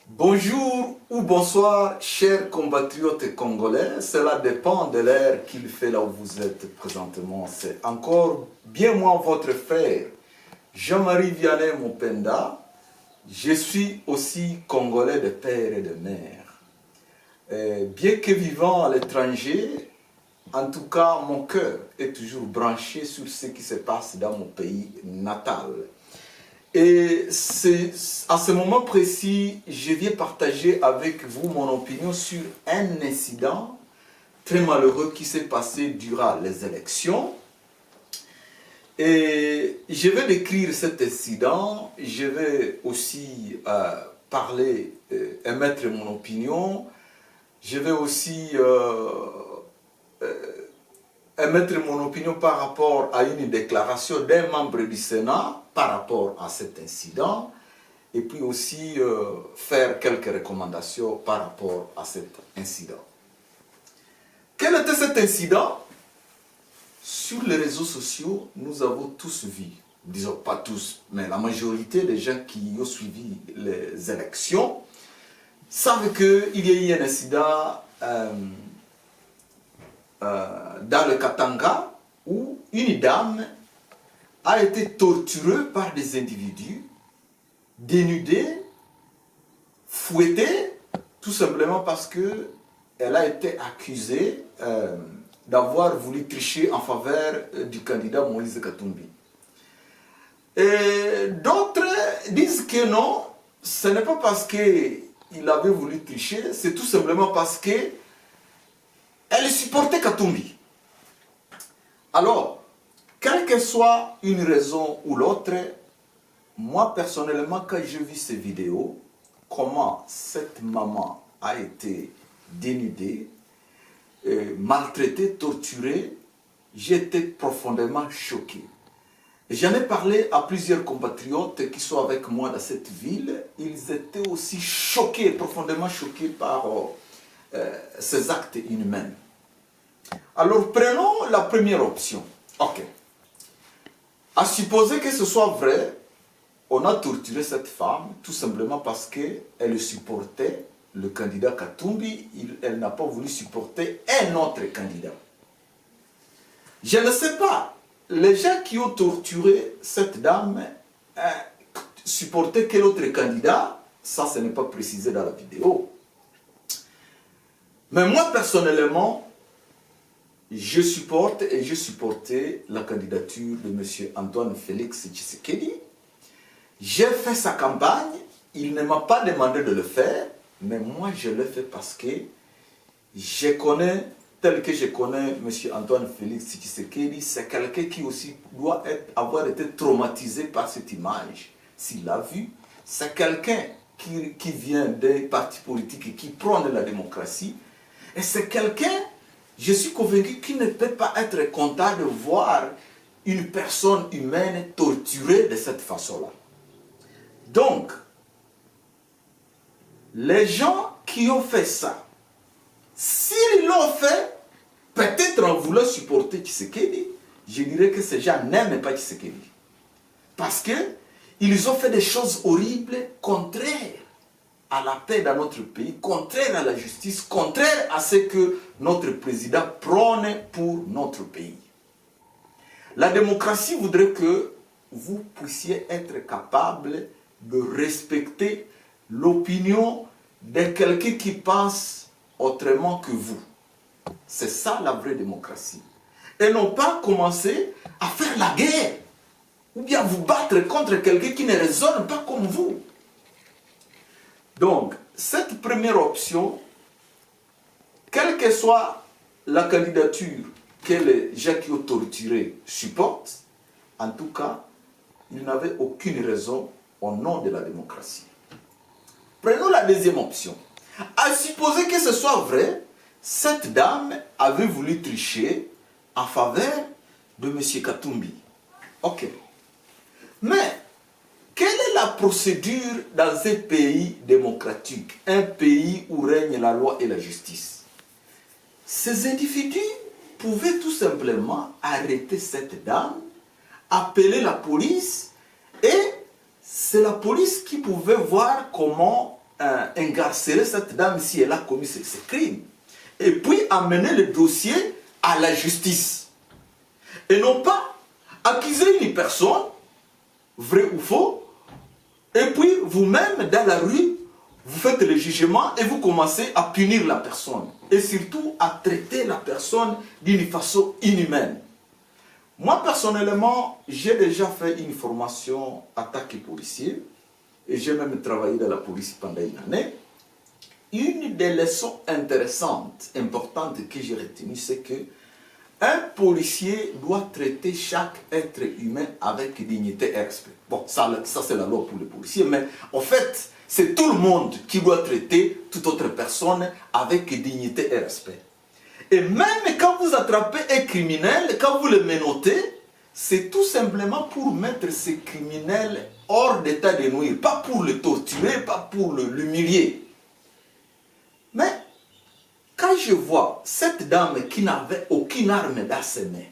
Bonjour ou bonsoir, chers compatriotes congolais. Cela dépend de l'heure qu'il fait là où vous êtes présentement. C'est encore bien moi votre frère, Jean-Marie Vianney Mopenda. Je suis aussi congolais de père et de mère. Bien que vivant à l'étranger, en tout cas, mon cœur est toujours branché sur ce qui se passe dans mon pays natal. Et à ce moment précis, je viens partager avec vous mon opinion sur un incident très malheureux qui s'est passé durant les élections. Et je vais décrire cet incident, je vais aussi parler, émettre mon opinion, je vais aussi émettre mon opinion par rapport à une déclaration d'un membre du Sénat par rapport à cet incident et puis aussi faire quelques recommandations par rapport à cet incident. Quel était cet incident? Sur les réseaux sociaux, nous avons tous vu, disons pas tous, mais la majorité des gens qui ont suivi les élections savent qu'il y a eu un incident dans le Katanga où une dame a été torturée par des individus, dénudée, fouettée, tout simplement parce qu'elle a été accusée d'avoir voulu tricher en faveur du candidat Moïse Katumbi. Et d'autres disent que non, ce n'est pas parce qu'il avait voulu tricher, c'est tout simplement parce qu'elle supportait Katumbi. Alors, quelle que soit une raison ou l'autre, moi personnellement, quand j'ai vu ces vidéos, comment cette maman a été dénudée, maltraitée, torturée, j'étais profondément choqué. J'en ai parlé à plusieurs compatriotes qui sont avec moi dans cette ville. Ils étaient aussi choqués, profondément choqués par ces actes inhumains. Alors prenons la première option. Ok. À supposer que ce soit vrai, on a torturé cette femme tout simplement parce qu'elle supportait le candidat Katumbi, elle n'a pas voulu supporter un autre candidat. Je ne sais pas, les gens qui ont torturé cette dame supportaient quel autre candidat, ça ce n'est pas précisé dans la vidéo. Mais moi personnellement, je supporte et je supportais la candidature de M. Antoine Félix Tshisekedi. J'ai fait sa campagne, il ne m'a pas demandé de le faire, mais moi je le fais parce que je connais, tel que je connais M. Antoine Félix Tshisekedi, c'est quelqu'un qui aussi doit avoir été traumatisé par cette image. S'il l'a vu, c'est quelqu'un qui vient des partis politiques et qui prône la démocratie, et c'est quelqu'un, je suis convaincu qu'il ne peut pas être content de voir une personne humaine torturée de cette façon-là. Donc, les gens qui ont fait ça, s'ils l'ont fait, peut-être en voulant supporter Tshisekedi, je dirais que ces gens n'aiment pas Tshisekedi. Parce qu'ils ont fait des choses horribles, contraires à la paix dans notre pays, contraire à la justice, contraire à ce que notre président prône pour notre pays. La démocratie voudrait que vous puissiez être capable de respecter l'opinion de quelqu'un qui pense autrement que vous. C'est ça la vraie démocratie. Et non pas commencer à faire la guerre ou bien vous battre contre quelqu'un qui ne raisonne pas comme vous. Donc, cette première option, quelle que soit la candidature que les gens qui ont torturé supportent, en tout cas, ils n'avaient aucune raison au nom de la démocratie. Prenons la deuxième option. À supposer que ce soit vrai, cette dame avait voulu tricher en faveur de M. Katumbi. Ok. Mais, quelle est la procédure dans un pays démocratique, un pays où règne la loi et la justice? Ces individus pouvaient tout simplement arrêter cette dame, appeler la police et c'est la police qui pouvait voir comment incarcérer cette dame si elle a commis ce crime. Et puis amener le dossier à la justice. Et non pas accuser une personne, vrai ou faux, et puis vous-même dans la rue, vous faites le jugement et vous commencez à punir la personne. Et surtout à traiter la personne d'une façon inhumaine. Moi personnellement, j'ai déjà fait une formation attaque policier. Et j'ai même travaillé dans la police pendant une année. Une des leçons intéressantes, importantes que j'ai retenues, c'est que un policier doit traiter chaque être humain avec dignité et respect. Bon, ça c'est la loi pour les policiers, mais en fait, c'est tout le monde qui doit traiter toute autre personne avec dignité et respect. Et même quand vous attrapez un criminel, quand vous le menotez, c'est tout simplement pour mettre ce criminel hors d'état de nuire, pas pour le torturer, pas pour l'humilier. Mais quand je vois cette dame qui n'avait aucune arme dans ses mains,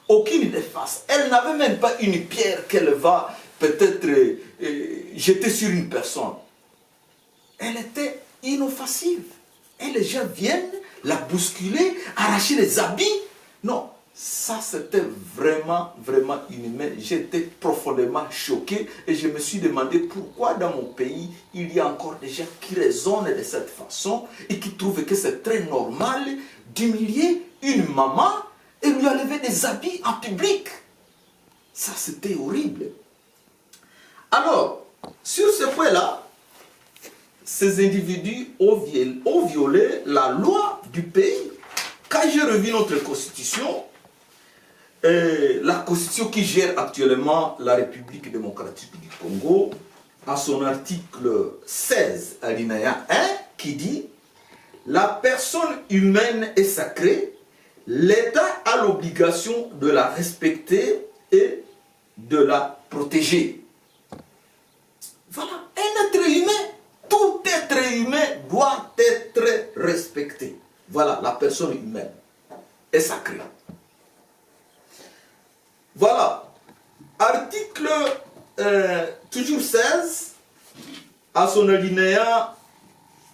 aucune défense, elle n'avait même pas une pierre qu'elle va peut-être jeter sur une personne. Elle était inoffensive. Et les gens viennent la bousculer, arracher les habits. Non, ça c'était vraiment, vraiment inhumain. J'étais profondément choqué et je me suis demandé pourquoi dans mon pays, il y a encore des gens qui raisonnent de cette façon et qui trouvent que c'est très normal d'humilier une maman et lui enlever des habits en public. Ça c'était horrible. Alors, sur ce point-là, ces individus ont violé la loi du pays. Quand j'ai revu notre constitution, la constitution qui gère actuellement la République démocratique du Congo, à son article 16, alinéa 1, qui dit « La personne humaine est sacrée, l'État a l'obligation de la respecter et de la protéger. » Voilà, un être humain, tout être humain doit être respecté. Voilà, la personne humaine est sacrée. Voilà, article toujours 16, à son alinéa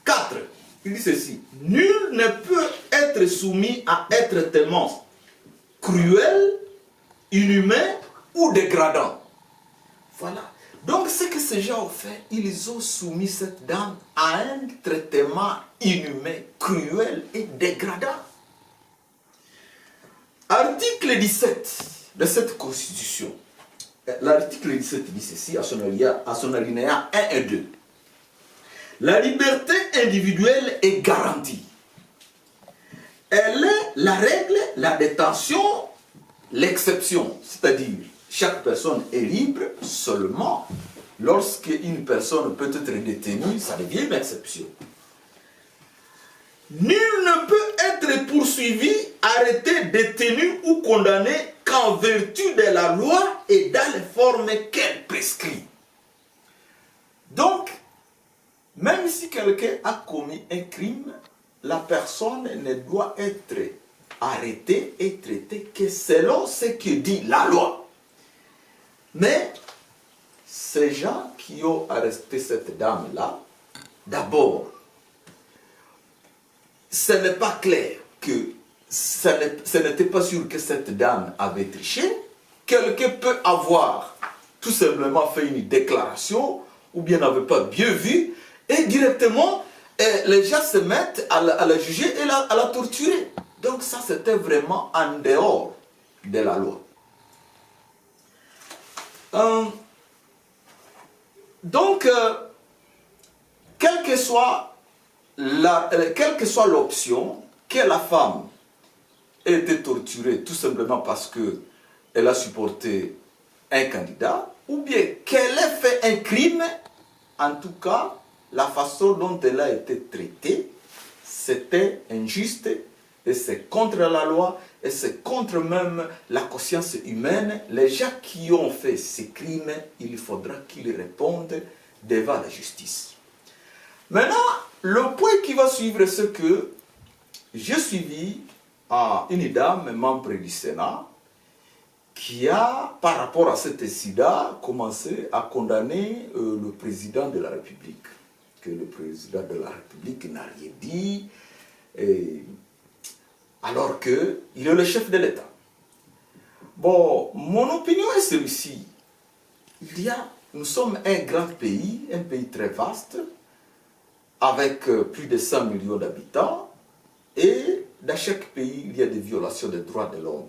4, il dit ceci. Nul ne peut être soumis à être tellement cruel, inhumain ou dégradant. Voilà. Donc, ce que ces gens ont fait, ils ont soumis cette dame à un traitement inhumain, cruel et dégradant. Article 17 de cette constitution. L'article 17 dit ceci à son alinéa 1 et 2. La liberté individuelle est garantie. Elle est la règle, la détention, l'exception. C'est-à-dire, chaque personne est libre seulement lorsque une personne peut être détenue, ça devient une exception. Nul ne peut être poursuivi, arrêté, détenu ou condamné qu'en vertu de la loi et dans les formes qu'elle prescrit. Donc, même si quelqu'un a commis un crime, la personne ne doit être arrêtée et traitée que selon ce que dit la loi. Mais ces gens qui ont arrêté cette dame-là, d'abord, ce n'est pas clair que ce n'était pas sûr que cette dame avait triché. Quelqu'un peut avoir tout simplement fait une déclaration ou bien n'avait pas bien vu et directement les gens se mettent à la juger et à la torturer. Donc ça c'était vraiment en dehors de la loi. Donc, quelle que soit l'option, que la femme ait été torturée tout simplement parce qu'elle a supporté un candidat, ou bien qu'elle ait fait un crime, en tout cas, la façon dont elle a été traitée, c'était injuste et c'est contre la loi et c'est contre même la conscience humaine. Les gens qui ont fait ces crimes, il faudra qu'ils répondent devant la justice. Maintenant, le point qui va suivre, c'est que j'ai suivi une dame, membre du Sénat, qui a, par rapport à cet incident, commencé à condamner le président de la République. Que le président de la République n'a rien dit, alors qu'il est le chef de l'État. Bon, mon opinion est celui-ci. Nous sommes un grand pays, un pays très vaste, avec plus de 100 millions d'habitants, et dans chaque pays, il y a des violations des droits de l'homme.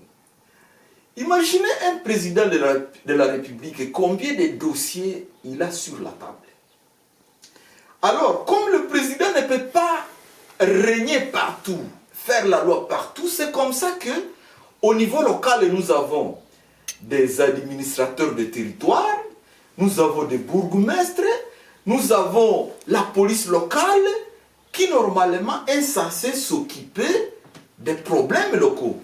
Imaginez un président de la République et combien de dossiers il a sur la table. Alors, comme le président ne peut pas régner partout, faire la loi partout, c'est comme ça que, au niveau local, nous avons des administrateurs de territoire, nous avons des bourgmestres, nous avons la police locale qui normalement est censée s'occuper des problèmes locaux.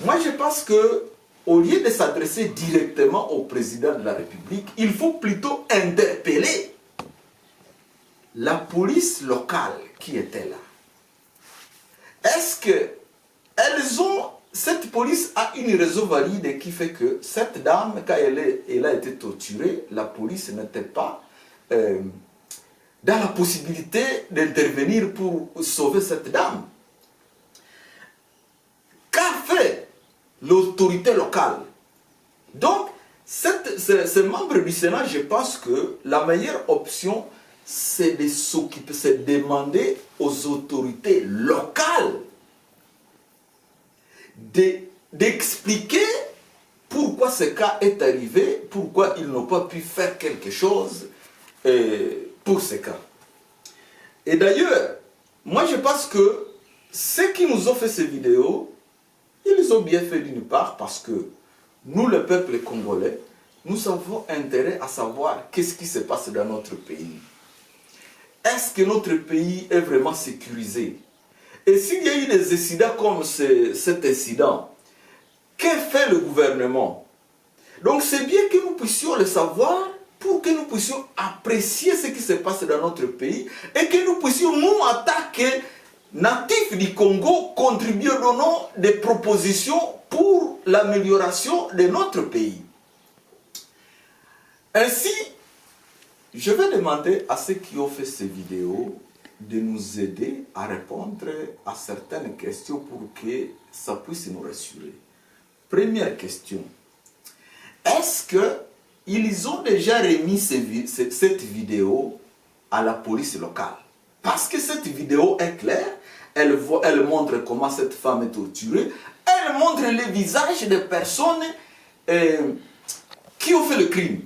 Moi, je pense que au lieu de s'adresser directement au président de la République, il faut plutôt interpeller la police locale qui était là. Est-ce que cette police a une raison valide qui fait que cette dame, quand elle a été torturée, la police n'était pas dans la possibilité d'intervenir pour sauver cette dame? Qu'a fait l'autorité locale? Donc, ces membres du Sénat, je pense que la meilleure option, c'est de s'occuper, c'est de demander aux autorités locales d'expliquer pourquoi ce cas est arrivé, pourquoi ils n'ont pas pu faire quelque chose pour ce cas. Et d'ailleurs, moi je pense que ceux qui nous ont fait ces vidéos, ils ont bien fait d'une part parce que nous, le peuple congolais, nous avons intérêt à savoir qu'est-ce qui se passe dans notre pays. Est-ce que notre pays est vraiment sécurisé? Et s'il y a eu des incidents comme cet incident, que fait le gouvernement? Donc c'est bien que nous puissions le savoir pour que nous puissions apprécier ce qui se passe dans notre pays et que nous puissions, nous, en tant que natifs du Congo, contribuer au nom des propositions pour l'amélioration de notre pays. Ainsi, je vais demander à ceux qui ont fait ces vidéos de nous aider à répondre à certaines questions pour que ça puisse nous rassurer. Première question. Est-ce qu'ils ont déjà remis cette vidéo à la police locale? Parce que cette vidéo est claire, elle montre comment cette femme est torturée, elle montre les visages des personnes qui ont fait le crime.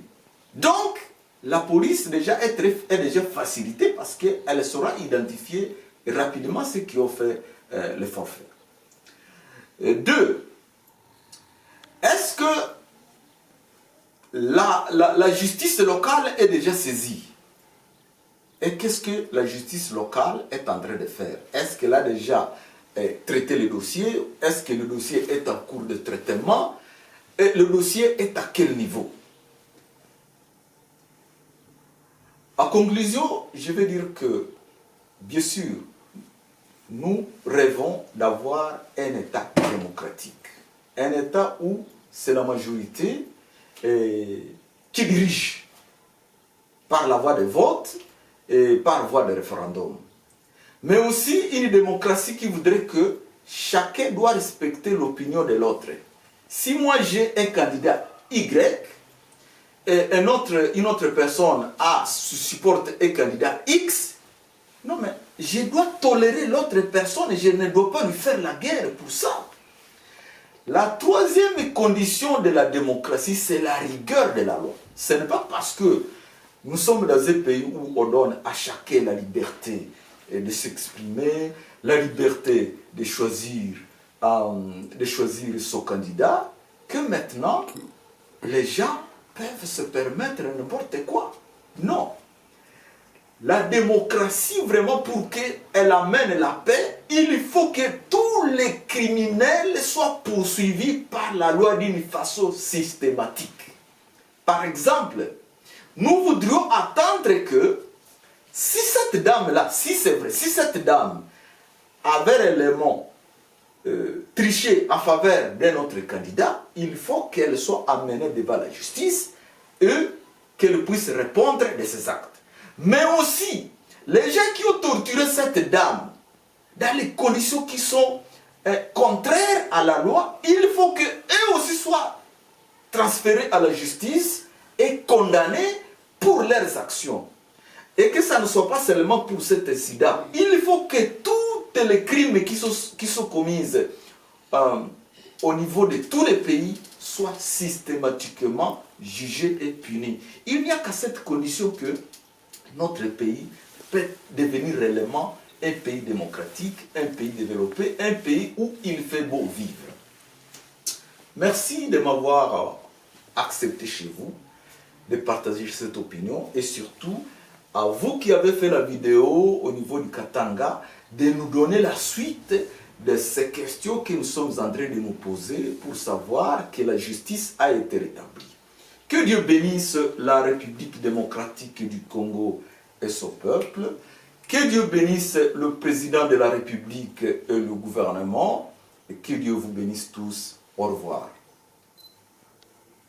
Donc, la police est déjà facilitée parce qu'elle saura identifier rapidement ceux qui ont fait le forfait. 2. Est-ce que la justice locale est déjà saisie? Et qu'est-ce que la justice locale est en train de faire? Est-ce qu'elle a déjà traité le dossier? Est-ce que le dossier est en cours de traitement? Et le dossier est à quel niveau? En conclusion, je vais dire que, bien sûr, nous rêvons d'avoir un État démocratique. Un État où c'est la majorité qui dirige par la voie de vote et par voie de référendum. Mais aussi une démocratie qui voudrait que chacun doit respecter l'opinion de l'autre. Si moi j'ai un candidat Y, et une autre personne supporte un candidat X, non mais je dois tolérer l'autre personne et je ne dois pas lui faire la guerre pour ça. La troisième condition de la démocratie, c'est la rigueur de la loi. Ce n'est pas parce que nous sommes dans un pays où on donne à chacun la liberté de s'exprimer, la liberté de choisir son candidat, que maintenant, les gens peuvent se permettre n'importe quoi. Non. La démocratie, vraiment, pour qu'elle amène la paix, il faut que tous les criminels soient poursuivis par la loi d'une façon systématique. Par exemple, nous voudrions attendre que, si cette dame-là, si c'est vrai, si cette dame avait réellement triché en faveur d'un autre candidat, il faut qu'elle soit amenée devant la justice et qu'elle puisse répondre de ses actes. Mais aussi, les gens qui ont torturé cette dame dans les conditions qui sont contraires à la loi, il faut qu'eux aussi soient transférés à la justice et condamnés pour leurs actions. Et que ça ne soit pas seulement pour cet incident. Il faut que tous les crimes qui sont commis au niveau de tous les pays soient systématiquement jugés et punis. Il n'y a qu'à cette condition que notre pays peut devenir réellement un pays démocratique, un pays développé, un pays où il fait beau vivre. Merci de m'avoir accepté chez vous, de partager cette opinion et surtout à vous qui avez fait la vidéo au niveau du Katanga, de nous donner la suite de ces questions que nous sommes en train de nous poser pour savoir que la justice a été rétablie. Que Dieu bénisse la République démocratique du Congo et son peuple. Que Dieu bénisse le président de la République et le gouvernement. Et que Dieu vous bénisse tous. Au revoir.